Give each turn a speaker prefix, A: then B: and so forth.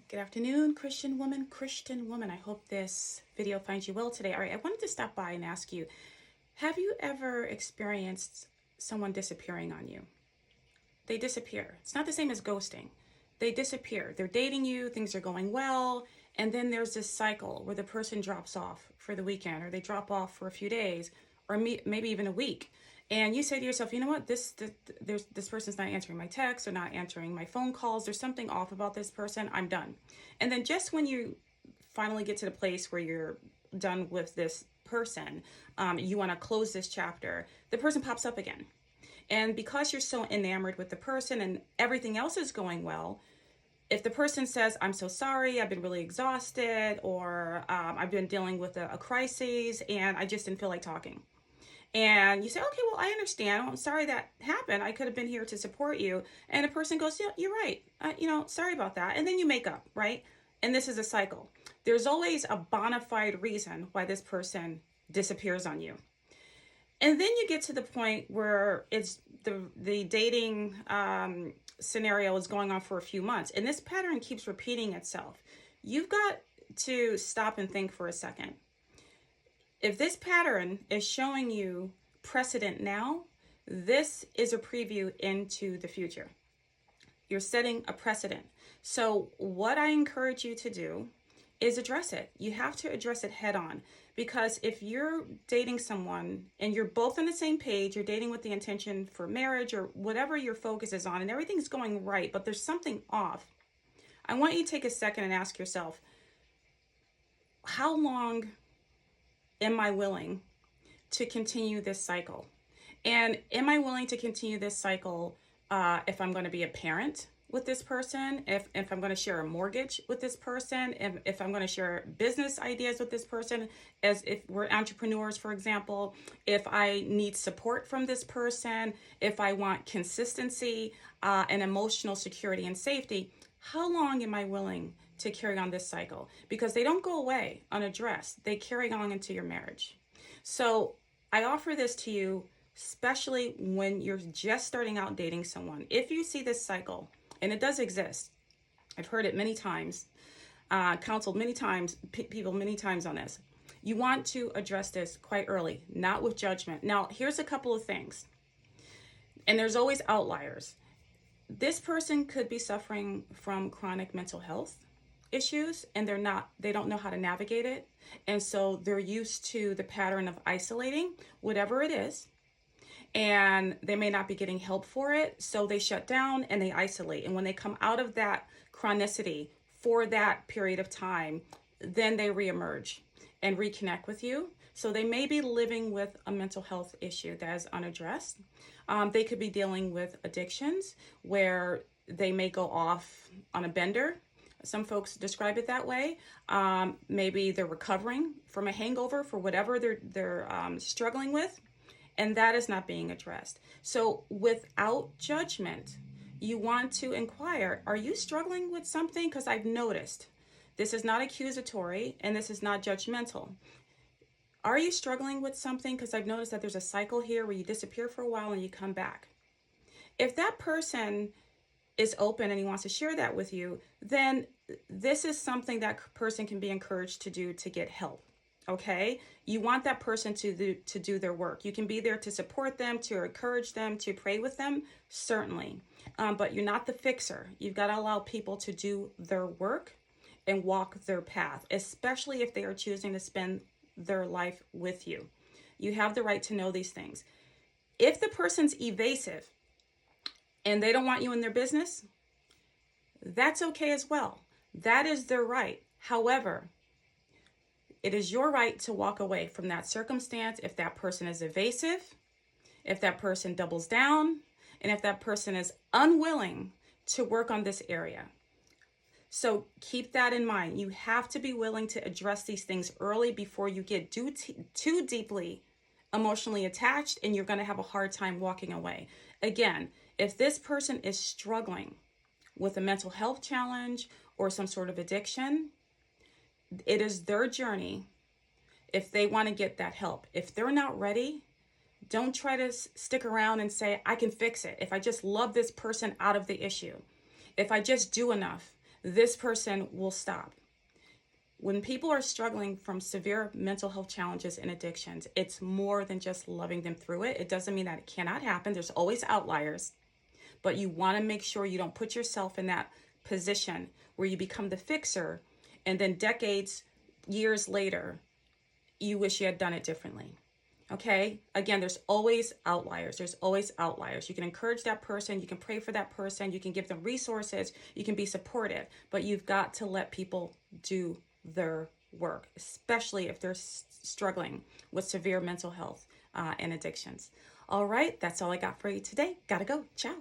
A: Good afternoon, Christian woman, Christian woman. I hope this video finds you well today. All right, I wanted to stop by and ask you, have you ever experienced someone disappearing on you? They disappear. It's not the same as ghosting. They disappear. They're dating you, things are going well, and then there's this cycle where the person drops off for the weekend, or they drop off for a few days, or maybe even a week. And you say to yourself, you know what, this person's not answering my texts or not answering my phone calls. There's something off about this person. I'm done. And then just when you finally get to the place where you're done with this person, you want to close this chapter, the person pops up again. And because you're so enamored with the person and everything else is going well, if the person says, I'm so sorry, I've been really exhausted, or I've been dealing with a crisis and I just didn't feel like talking. And you say, okay, well, I understand. I'm sorry that happened. I could have been here to support you. And the person goes, yeah, you're right. Sorry about that. And then you make up, right? And this is a cycle. There's always a bona fide reason why this person disappears on you. And then you get to the point where it's the dating scenario is going on for a few months. And this pattern keeps repeating itself. You've got to stop and think for a second. If this pattern is showing you precedent now, this is a preview into the future. You're setting a precedent. So what I encourage you to do is address it. You have to address it head on, because if you're dating someone and you're both on the same page, you're dating with the intention for marriage or whatever your focus is on, and everything's going right, but there's something off, I want you to take a second and ask yourself, how long am I willing to continue this cycle? And am I willing to continue this cycle if I'm going to be a parent with this person, if I'm going to share a mortgage with this person, if I'm going to share business ideas with this person, as if we're entrepreneurs, for example, if I need support from this person, if I want consistency and emotional security and safety, how long am I willing to carry on this cycle? Because they don't go away unaddressed. They carry on into your marriage. So I offer this to you, especially when you're just starting out dating someone. If you see this cycle, and it does exist, I've heard it many times, counseled many times, people many times on this. You want to address this quite early, not with judgment. Now, here's a couple of things, and there's always outliers. This person could be suffering from chronic mental health issues, and they don't know how to navigate it. And so they're used to the pattern of isolating whatever it is, and they may not be getting help for it. So they shut down and they isolate. And when they come out of that chronicity for that period of time, then they reemerge and reconnect with you. So they may be living with a mental health issue that is unaddressed. They could be dealing with addictions where they may go off on a bender. Some folks describe it that way. Maybe they're recovering from a hangover for whatever they're struggling with, and that is not being addressed. So without judgment, you want to inquire, are you struggling with something? Because I've noticed, this is not accusatory and this is not judgmental. Are you struggling with something? Because I've noticed that there's a cycle here where you disappear for a while and you come back. If that person is open and he wants to share that with you, then this is something that person can be encouraged to do to get help. Okay? You want that person to do their work. You can be there to support them, to encourage them, to pray with them, certainly. But you're not the fixer. You've got to allow people to do their work and walk their path, especially if they are choosing to spend their life with you. You have the right to know these things. If the person's evasive and they don't want you in their business, that's okay as well. That is their right. However, it is your right to walk away from that circumstance if that person is evasive, if that person doubles down, and if that person is unwilling to work on this area. So keep that in mind. You have to be willing to address these things early before you get too deeply emotionally attached, and you're going to have a hard time walking away. Again, if this person is struggling with a mental health challenge or some sort of addiction, it is their journey if they want to get that help. If they're not ready, don't try to stick around and say, I can fix it. If I just love this person out of the issue, if I just do enough, this person will stop. When people are struggling from severe mental health challenges and addictions, it's more than just loving them through it. It doesn't mean that it cannot happen. There's always outliers, but you want to make sure you don't put yourself in that position where you become the fixer and then decades, years later, you wish you had done it differently. Okay? Again, there's always outliers. There's always outliers. You can encourage that person. You can pray for that person. You can give them resources. You can be supportive. But you've got to let people do their work, especially if they're struggling with severe mental health and addictions. All right, that's all I got for you today. Gotta go. Ciao.